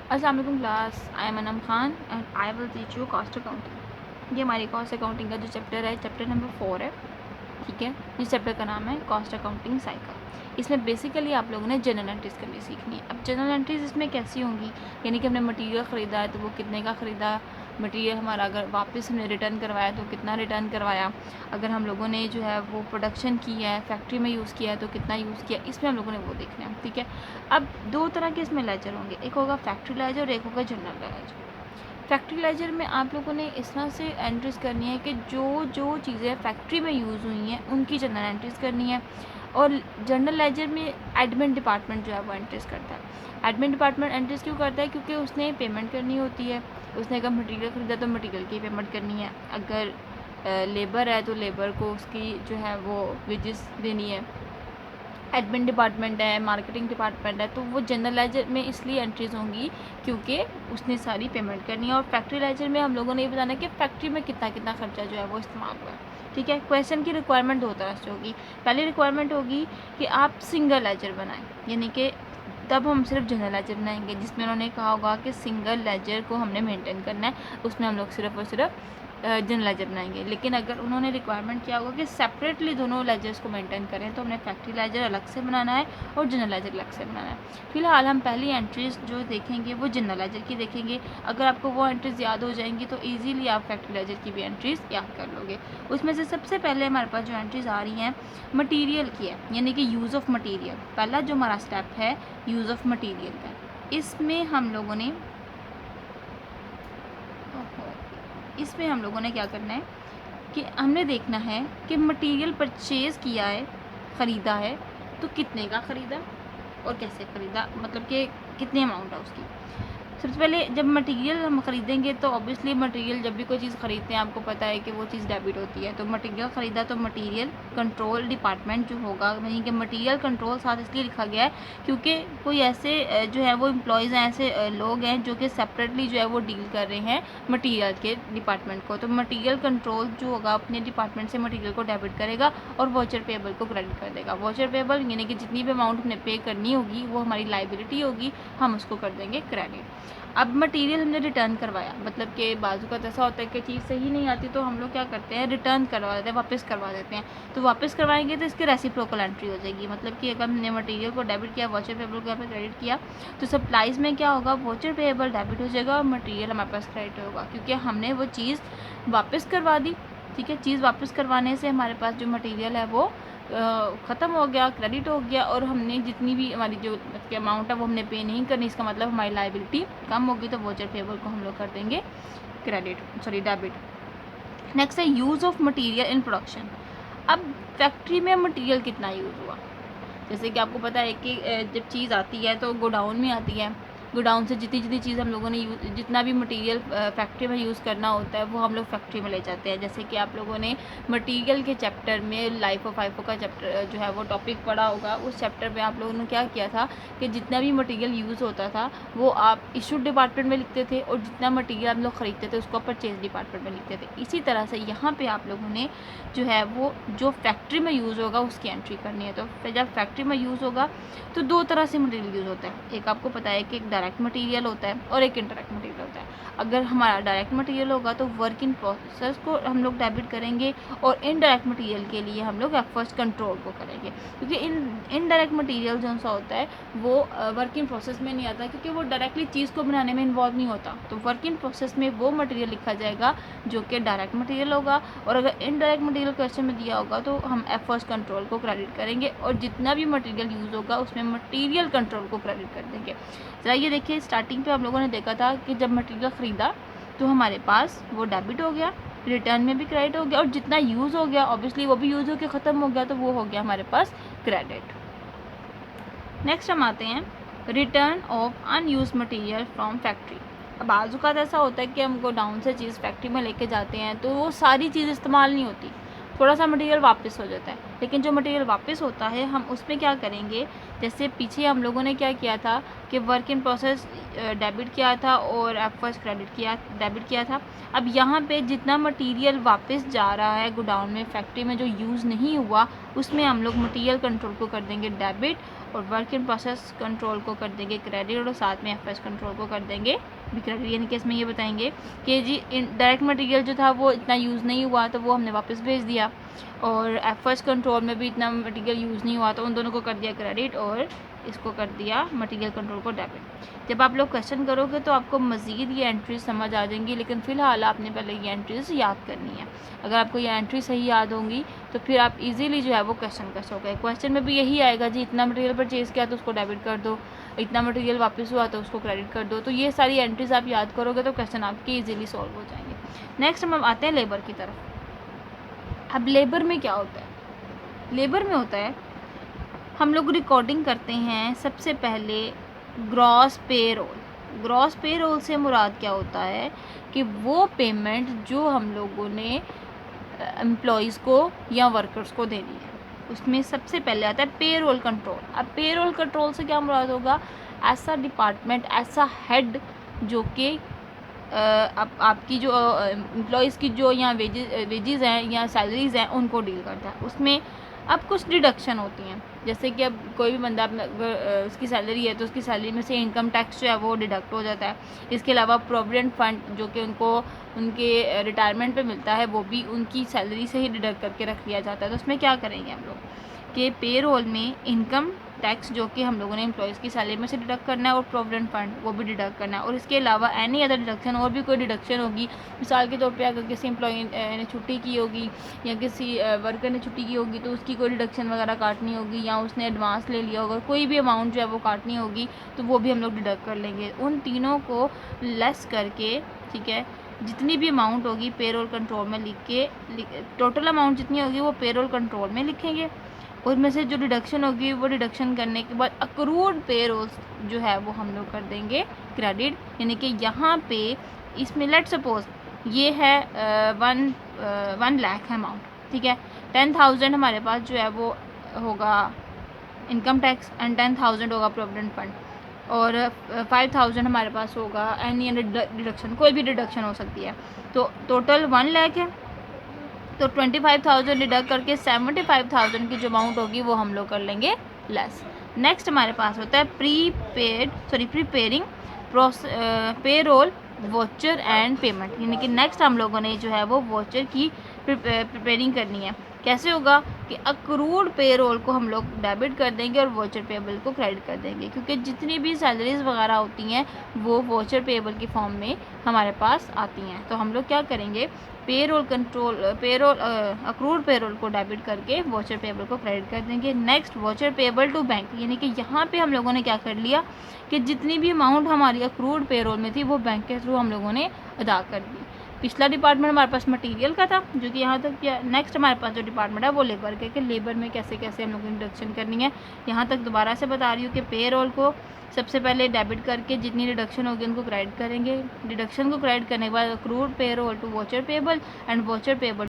अस्सलाम वालेकुम class, I am Anam Khan and I will teach you cost accounting. ये हमारी कॉस्ट अकाउंटिंग का जो चैप्टर है, चैप्टर नंबर 4 है। ठीक है, इस चैप्टर का नाम है कॉस्ट अकाउंटिंग साइकिल। इसमें बेसिकली आप लोगों ने जनरल एंट्रीज करनी सीखनी है। अब जनरल एंट्रीज इसमें कैसी होंगी, यानी कि हमने मटेरियल ख़रीदा है तो वो कितने का ख़रीदा, मटेरियल हमारा अगर वापस हमने रिटर्न करवाया तो कितना रिटर्न करवाया, अगर हम लोगों ने जो है वो प्रोडक्शन की है, फैक्ट्री में यूज़ किया है तो कितना यूज़ किया, इसमें हम लोगों ने वो देखना है। ठीक है, अब दो तरह के इसमें लेजर होंगे, एक होगा फैक्ट्री लेजर और एक होगा जनरल लेजर। फैक्ट्री लेजर में आप लोगों ने इस तरह से एंट्रीज करनी है कि जो जो चीज़ें फैक्ट्री में यूज़ हुई हैं उनकी जनरल एंट्रीज करनी है। और जनरल लेजर में एडमिन डिपार्टमेंट जो है वो एंट्रीज करता है। एडमिन डिपार्टमेंट एंट्रीज क्यों करता है, क्योंकि उसने पेमेंट करनी होती है। उसने अगर मटेरियल ख़रीदा तो मटेरियल की पेमेंट करनी है, अगर लेबर है तो लेबर को उसकी जो है वो वेजेस देनी है। एडमिन डिपार्टमेंट है, मार्केटिंग डिपार्टमेंट है, तो वो जनरल लेजर में इसलिए एंट्रीज होंगी क्योंकि उसने सारी पेमेंट करनी है। और फैक्ट्री लेजर में हम लोगों ने ये बताना है कि फैक्ट्री में कितना कितना खर्चा जो है वो इस्तेमाल हुआ है। ठीक है, क्वेश्चन की रिक्वायरमेंट दो तरह से होगी। पहली रिक्वायरमेंट होगी कि आप सिंगल लेजर बनाएं, यानी कि तब हम सिर्फ जनरल लेजर बनाएंगे, जिसमें उन्होंने कहा होगा कि सिंगल लेजर को हमने मेंटेन करना है, उसमें हम लोग सिर्फ और सिर्फ जनरल लेजर बनाएंगे। लेकिन अगर उन्होंने रिक्वायरमेंट किया होगा कि सेपरेटली दोनों लेजर्स को मेंटेन करें तो हमने फैक्ट्री लेजर अलग से बनाना है और जनरल लेजर अलग से बनाना है। फिलहाल हम पहली एंट्रीज जो देखेंगे वो जनरल लेजर की देखेंगे। अगर आपको वो एंट्रीज याद हो जाएंगी तो ईजिली आप फैक्ट्री लेजर की भी एंट्रीज याद कर लोगे। उसमें से सबसे पहले हमारे पास जो एंट्रीज आ रही हैं मटीरियल की है, यानी कि यूज़ ऑफ मटीरियल। पहला जो हमारा स्टेप है यूज़ ऑफ मटीरियल का, इसमें हम लोगों ने क्या करना है कि हमने देखना है कि मटेरियल परचेज़ किया है, ख़रीदा है, तो कितने का ख़रीदा और कैसे ख़रीदा, मतलब कि कितनी अमाउंट है उसकी। सबसे पहले जब मटेरियल हम ख़रीदेंगे तो ऑब्वियसली मटेरियल, जब भी कोई चीज़ ख़रीदते हैं आपको पता है कि वो चीज़ डेबिट होती है। तो मटेरियल ख़रीदा तो मटेरियल कंट्रोल डिपार्टमेंट जो होगा, यानी कि मटेरियल कंट्रोल साथ इसलिए लिखा गया है क्योंकि कोई ऐसे जो है वो एम्प्लॉयज़ हैं, ऐसे लोग हैं जो कि सेपरेटली जो है वो डील कर रहे हैं मटेरियल के डिपार्टमेंट को। तो मटेरियल कंट्रोल जो होगा अपने डिपार्टमेंट से मटेरियल को डेबिट करेगा और वॉचर पेबल को क्रेडिट कर देगा। वॉचर पेबल यानी कि जितनी भी अमाउंट हमने पे करनी होगी वो हमारी लाइबिलिटी होगी, हम उसको कर देंगे क्रेडिट। अब मटेरियल हमने रिटर्न करवाया, मतलब कि बाजू का ऐसा होता है कि चीज़ सही नहीं आती तो हम लोग क्या करते हैं, रिटर्न करवा देते हैं, वापस करवा देते हैं। तो वापस करवाएंगे तो इसके रेसिप्रोकल एंट्री हो जाएगी, मतलब कि अगर हमने मटेरियल को डेबिट किया, वॉचर पेबल को यहाँ पे क्रेडिट किया, तो सप्लाईज में क्या होगा, वॉचर पेबल डेबिट हो जाएगा और मटेरियल हमारे पास क्रेडिट होगा, क्योंकि हमने वो चीज़ वापस करवा दी। ठीक है, चीज़ वापस करवाने से हमारे पास जो मटेरियल है वो ख़त्म हो गया, क्रेडिट हो गया, और हमने जितनी भी हमारी जो अमाउंट है वो हमने पे नहीं करनी, इसका मतलब हमारी लाइबिलिटी कम होगी, तो वॉचर पेबल को हम लोग कर देंगे डेबिट। नेक्स्ट है use of material in production. अब फैक्ट्री में मटेरियल कितना यूज़ हुआ, जैसे कि आपको पता है कि जब चीज़ आती है तो गोडाउन में आती है, गोडाउन से जितनी जितनी चीज़ हम लोगों ने जितना भी मटेरियल फैक्ट्री में यूज़ करना होता है वो हम लोग फैक्ट्री में ले जाते हैं। जैसे कि आप लोगों ने मटेरियल के चैप्टर में लाइफ ऑफ आईफो का चैप्टर जो है वो टॉपिक पढ़ा होगा। उस चैप्टर में आप लोगों ने क्या किया था कि जितना भी मटेरियल यूज़ होता था वो आप इशू डिपार्टमेंट में लिखते थे, और जितना मटेरियल हम लोग ख़रीदते थे उसको परचेज डिपार्टमेंट में लिखते थे। इसी तरह से यहाँ पर आप लोगों ने जो है वो जो फैक्ट्री में यूज़ होगा उसकी एंट्री करनी है। तो जब फैक्ट्री में यूज़ होगा तो दो तरह से मटेरियल यूज़ होता है, एक आपको पता है कि एक डायरेक्ट मटेरियल होता है और एक इनडायरेक्ट मटेरियल होता है। अगर हमारा डायरेक्ट मटेरियल होगा तो वर्क इन प्रोसेस को हम लोग डेबिट करेंगे, और इनडायरेक्ट मटेरियल के लिए हम लोग एफर्ट्स कंट्रोल को करेंगे, क्योंकि इनडायरेक्ट मटेरियल जो सा होता है वो वर्क इन प्रोसेस में नहीं आता, क्योंकि वो डायरेक्टली चीज़ को बनाने में इन्वॉल्व नहीं होता। तो वर्क इन प्रोसेस में वो मटेरियल लिखा जाएगा जो कि डायरेक्ट मटेरियल होगा, और अगर इनडायरेक्ट मटेरियल क्वेश्चन में दिया होगा तो हम एफर्ट्स कंट्रोल को क्रेडिट करेंगे, और जितना भी मटेरियल यूज़ होगा उसमें मटेरियल कंट्रोल को क्रेडिट कर देंगे। ज़रा ये देखिए, स्टार्टिंग पे हम लोगों ने देखा था कि जब मटेरियल ख़रीदा तो हमारे पास वो डेबिट हो गया, रिटर्न में भी क्रेडिट हो गया, और जितना यूज़ हो गया ऑब्वियसली वो भी यूज़ होकर ख़त्म हो गया, तो वो हो गया हमारे पास क्रेडिट। नेक्स्ट हम आते हैं return of unused material from factory. अब बाज़ ऐसा होता है कि हम गोडाउन से चीज़ फैक्ट्री में लेके जाते हैं तो वो सारी चीज़ इस्तेमाल नहीं होती, थोड़ा सा मटेरियल वापस हो जाता है। लेकिन जो मटेरियल वापस होता है हम उसमें क्या करेंगे, जैसे पीछे हम लोगों ने क्या किया था कि वर्क इन प्रोसेस डेबिट किया था और एफर्ट्स डेबिट किया था। अब यहाँ पे जितना मटेरियल वापस जा रहा है गोडाउन में, फैक्ट्री में जो यूज़ नहीं हुआ, उसमें हम लोग मटेरियल कंट्रोल को कर देंगे डेबिट, और वर्क इन प्रोसेस कंट्रोल को कर देंगे क्रेडिट और साथ में एफएस कंट्रोल को कर देंगे भी क्रेडिट। यानी कि इसमें ये बताएंगे कि जी डायरेक्ट मटेरियल जो था वो इतना यूज़ नहीं हुआ तो वो हमने वापस भेज दिया, और एफएस कंट्रोल में भी इतना मटेरियल यूज़ नहीं हुआ तो उन दोनों को कर दिया क्रेडिट और इसको कर दिया मटेरियल कंट्रोल को डेबिट। जब आप लोग क्वेश्चन करोगे तो आपको मज़ीद ये एंट्रीज समझ आ जाएंगी, लेकिन फ़िलहाल आपने पहले ये एंट्रीज याद करनी है। अगर आपको ये एंट्री सही याद होंगी तो फिर आप इजीली जो है वो क्वेश्चन कर सकोगे। क्वेश्चन में भी यही आएगा जी इतना मटेरियल परचेज़ किया तो उसको डेबिट कर दो, इतना मटेरियल वापस हुआ तो उसको क्रेडिट कर दो। तो ये सारी एंट्रीज आप याद करोगे तो क्वेश्चन आपके ईजिली सॉल्व हो जाएंगे। नेक्स्ट हम आते हैं लेबर की तरफ। अब लेबर में क्या होता है? लेबर में होता है हम लोग रिकॉर्डिंग करते हैं सबसे पहले ग्रॉस पे रोल। ग्रॉस पे रोल से मुराद क्या होता है कि वो पेमेंट जो हम लोगों ने एम्प्लॉयज़ को या वर्कर्स को देनी है, उसमें सबसे पहले आता है पे रोल कंट्रोल। अब पे रोल कंट्रोल से क्या मुराद होगा? ऐसा डिपार्टमेंट, ऐसा हेड जो कि अब आपकी जो एम्प्लॉयज़ की जो या वेजेस हैं या सैलरीज़ हैं उनको डील करता है। उसमें अब कुछ डिडक्शन होती हैं, जैसे कि अब कोई भी बंदा उसकी सैलरी है तो उसकी सैलरी में से इनकम टैक्स जो है वो डिडक्ट हो जाता है। इसके अलावा प्रोविडेंट फंड जो कि उनको उनके रिटायरमेंट पे मिलता है वो भी उनकी सैलरी से ही डिडक्ट करके रख लिया जाता है। तो उसमें क्या करेंगे हम लोग कि पे रोल में इनकम टैक्स जो कि हम लोगों ने एम्प्लॉयज़ की सैलरी में से डिडक्ट करना है और प्रोविडेंट फंड वो भी डिडक्ट करना है, और इसके अलावा एनी अदर डिडक्शन और भी कोई डिडक्शन होगी। मिसाल के तौर पे अगर किसी एम्प्लॉय ने छुट्टी की होगी या किसी वर्कर ने छुट्टी की होगी तो उसकी कोई डिडक्शन वगैरह काटनी होगी, या उसने एडवांस ले लिया होगा, कोई भी अमाउंट जो है वो काटनी होगी तो वो भी हम लोग डिडक्ट कर लेंगे। उन तीनों को लेस करके, ठीक है, जितनी भी अमाउंट होगी पेरोल कंट्रोल में लिख के टोटल अमाउंट जितनी होगी वो पेरोल कंट्रोल में लिखेंगे। उसमें से जो डिडक्शन होगी वो डिडक्शन करने के बाद अक्रूड पेरोल जो है वो हम लोग कर देंगे क्रेडिट। यानी कि यहाँ पे इसमें लेट सपोज ये है 1 लाख अमाउंट, ठीक है। 10,000 हमारे पास जो है वो होगा इनकम टैक्स एंड 10,000 होगा प्रोविडेंट फंड, और 5,000 हमारे पास होगा एनी डिडक्शन, कोई भी डिडक्शन हो सकती है। तो टोटल 1 लाख है, तो 25,000 डिडक्ट करके 75,000 की जो अमाउंट होगी वो हम लोग कर लेंगे लेस। नेक्स्ट हमारे पास होता है preparing payroll voucher and payment. यानी कि नेक्स्ट हम लोगों ने जो है वो वोचर की प्रिपेयरिंग करनी है। कैसे होगा कि अक्रूड पेरोल को हम लोग डेबिट कर देंगे और वोचर पेबल को क्रेडिट कर देंगे, क्योंकि जितनी भी सैलरीज वगैरह होती हैं वो वोचर पेबल की फॉर्म में हमारे पास आती हैं। तो हम लोग क्या करेंगे, अक्रूड पेरोल को डेबिट करके वोचर पेबल को क्रेडिट कर देंगे। Next voucher payable to bank, यानी कि यहाँ पे हम लोगों ने क्या कर लिया कि जितनी भी अमाउंट हमारी अक्रूड पेरोल में थी वो बैंक के थ्रू हम लोगों ने अदा कर दी। पिछला डिपार्टमेंट हमारे पास मटेरियल का था जो कि यहाँ तक किया। नेक्स्ट हमारे पास जो डिपार्टमेंट है वो लेबर का, कि लेबर में कैसे कैसे हम लोगों को डिडक्शन करनी है। यहाँ तक दोबारा से बता रही हूँ कि पे रोल को सबसे पहले डेबिट करके जितनी डिडक्शन होगी उनको क्रेडिट करेंगे। डिडक्शन को क्रेडिट करने के बाद accrued payroll to voucher payable and voucher payable